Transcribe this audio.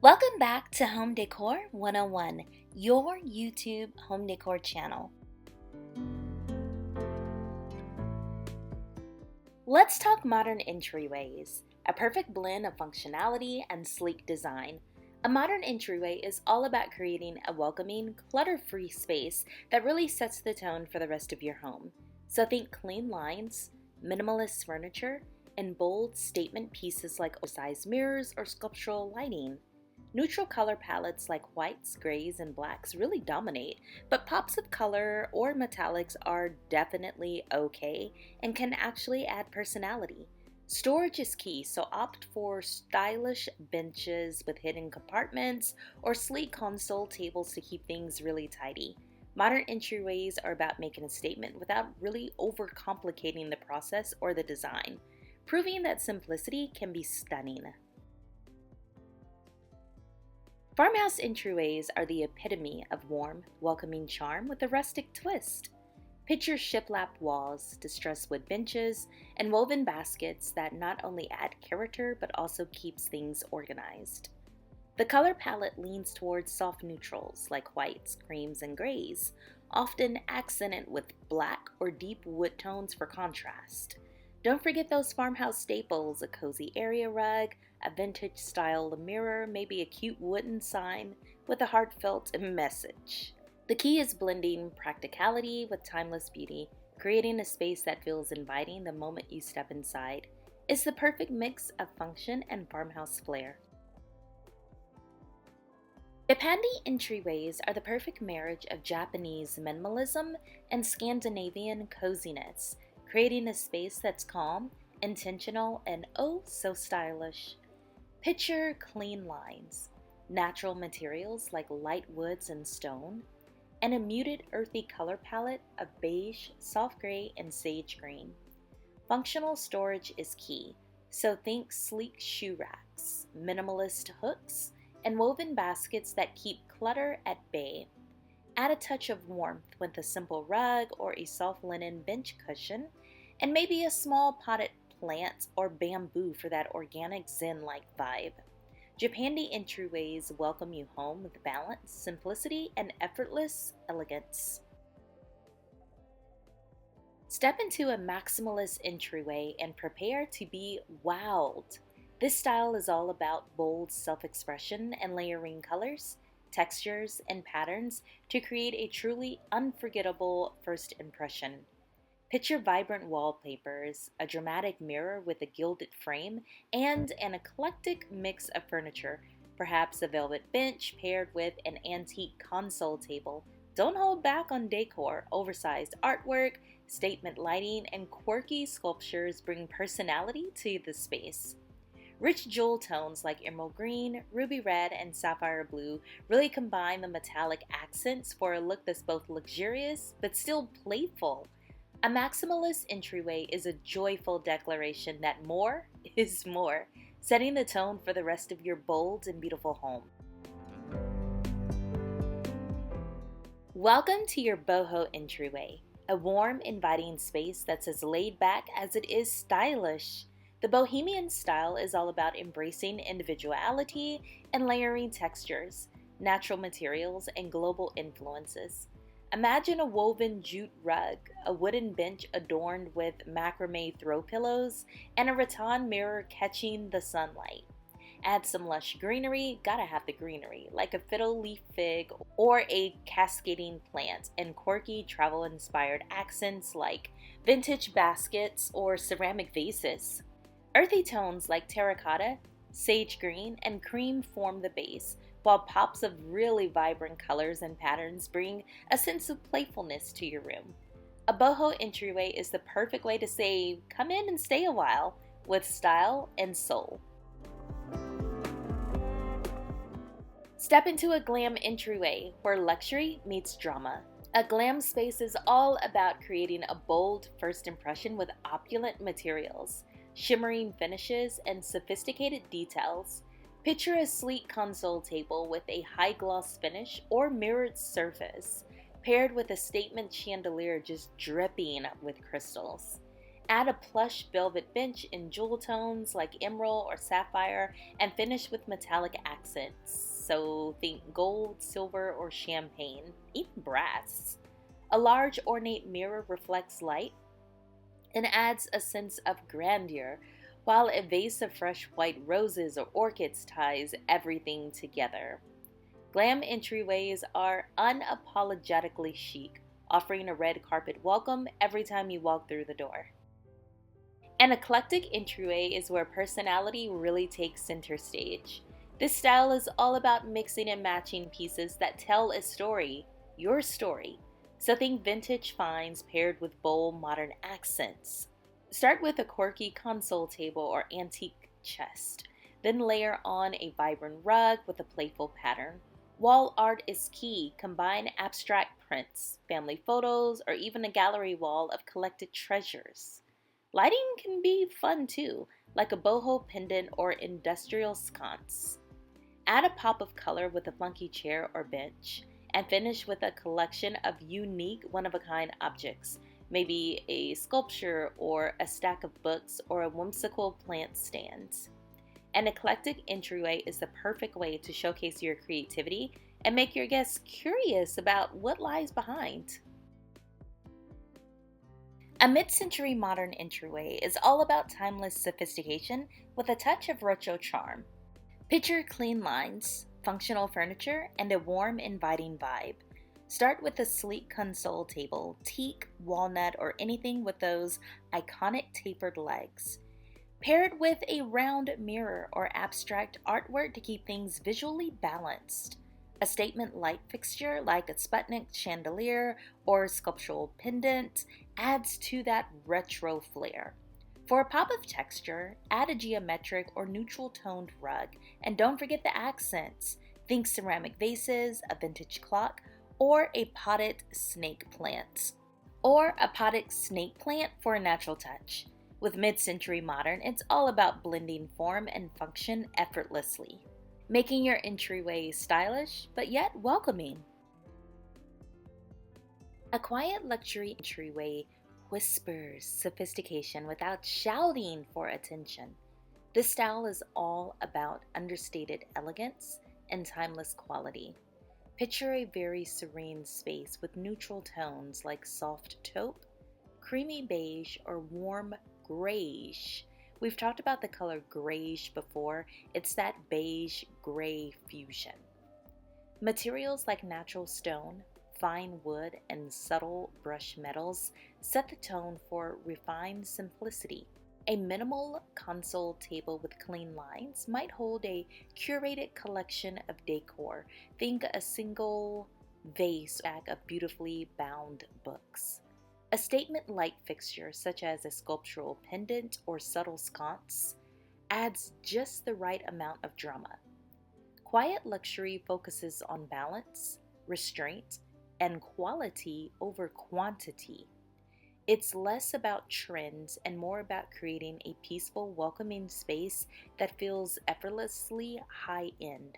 Welcome back to Home Decor 101, your YouTube home decor channel. Let's talk modern entryways, a perfect blend of functionality and sleek design. A modern entryway is all about creating a welcoming, clutter-free space that really sets the tone for the rest of your home. So think clean lines, minimalist furniture, and bold statement pieces like oversized mirrors or sculptural lighting. Neutral color palettes like whites, grays, and blacks really dominate, but pops of color or metallics are definitely okay and can actually add personality. Storage is key, so opt for stylish benches with hidden compartments or sleek console tables to keep things really tidy. Modern entryways are about making a statement without really overcomplicating the process or the design, proving that simplicity can be stunning. Farmhouse entryways are the epitome of warm, welcoming charm with a rustic twist. Picture shiplap walls, distressed wood benches, and woven baskets that not only add character but also keeps things organized. The color palette leans towards soft neutrals like whites, creams, and grays, often accented with black or deep wood tones for contrast. Don't forget those farmhouse staples, a cozy area rug, a vintage style mirror, maybe a cute wooden sign with a heartfelt message. The key is blending practicality with timeless beauty, creating a space that feels inviting the moment you step inside. It's the perfect mix of function and farmhouse flair. Japandi entryways are the perfect marriage of Japanese minimalism and Scandinavian coziness, creating a space that's calm, intentional, and oh so stylish. Picture clean lines, natural materials like light woods and stone, and a muted earthy color palette of beige, soft gray, and sage green. Functional storage is key, so think sleek shoe racks, minimalist hooks, and woven baskets that keep clutter at bay. Add a touch of warmth with a simple rug or a soft linen bench cushion, and maybe a small potted plant or bamboo for that organic zen-like vibe. Japandi entryways welcome you home with balance, simplicity, and effortless elegance. Step into a maximalist entryway and prepare to be wowed. This style is all about bold self-expression and layering colors, textures, and patterns to create a truly unforgettable first impression. Picture vibrant wallpapers, a dramatic mirror with a gilded frame, and an eclectic mix of furniture, perhaps a velvet bench paired with an antique console table. Don't hold back on decor. Oversized artwork, statement lighting, and quirky sculptures bring personality to the space. Rich jewel tones like emerald green, ruby red, and sapphire blue really combine the metallic accents for a look that's both luxurious but still playful. A maximalist entryway is a joyful declaration that more is more, setting the tone for the rest of your bold and beautiful home. Welcome to your Boho entryway, a warm, inviting space that's as laid back as it is stylish. The bohemian style is all about embracing individuality and layering textures, natural materials, and global influences. Imagine a woven jute rug, a wooden bench adorned with macrame throw pillows, and a rattan mirror catching the sunlight. Add some lush greenery, gotta have the greenery, like a fiddle leaf fig or a cascading plant, and quirky travel-inspired accents like vintage baskets or ceramic vases. Earthy tones like terracotta, sage green, and cream form the base, while pops of really vibrant colors and patterns bring a sense of playfulness to your room. A boho entryway is the perfect way to say, come in and stay a while, with style and soul. Step into a glam entryway where luxury meets drama. A glam space is all about creating a bold first impression with opulent materials, shimmering finishes, and sophisticated details. Picture a sleek console table with a high-gloss finish or mirrored surface, paired with a statement chandelier just dripping with crystals. Add a plush velvet bench in jewel tones like emerald or sapphire and finish with metallic accents. So think gold, silver, or champagne, even brass. A large ornate mirror reflects light and adds a sense of grandeur, while a vase of fresh white roses or orchids ties everything together. Glam entryways are unapologetically chic, offering a red carpet welcome every time you walk through the door. An eclectic entryway is where personality really takes center stage. This style is all about mixing and matching pieces that tell a story, your story. So think vintage finds paired with bold modern accents. Start with a quirky console table or antique chest. Then layer on a vibrant rug with a playful pattern. Wall art is key. Combine abstract prints, family photos, or even a gallery wall of collected treasures. Lighting can be fun too, like a boho pendant or industrial sconce. Add a pop of color with a funky chair or bench, and finish with a collection of unique, one-of-a-kind objects, maybe a sculpture or a stack of books or a whimsical plant stand. An eclectic entryway is the perfect way to showcase your creativity and make your guests curious about what lies behind. A mid-century modern entryway is all about timeless sophistication with a touch of retro charm. Picture clean lines, functional furniture, and a warm, inviting vibe. Start with a sleek console table, teak, walnut, or anything with those iconic tapered legs. Pair it with a round mirror or abstract artwork to keep things visually balanced. A statement light fixture like a Sputnik chandelier or sculptural pendant adds to that retro flair. For a pop of texture, add a geometric or neutral toned rug, and don't forget the accents. Think ceramic vases, a vintage clock, or a potted snake plant. For a natural touch. With mid-century modern, it's all about blending form and function effortlessly, making your entryway stylish but yet welcoming. A quiet luxury entryway whispers sophistication without shouting for attention. This style is all about understated elegance and timeless quality. Picture a very serene space with neutral tones like soft taupe, creamy beige, or warm grayish. We've talked about the color grayish before. It's that beige gray fusion. Materials like natural stone, fine wood, and subtle brush metals set the tone for refined simplicity. A minimal console table with clean lines might hold a curated collection of decor. Think a single vase stack of beautifully bound books. A statement light fixture, such as a sculptural pendant or subtle sconce, adds just the right amount of drama. Quiet luxury focuses on balance, restraint, and quality over quantity. It's less about trends and more about creating a peaceful, welcoming space that feels effortlessly high-end.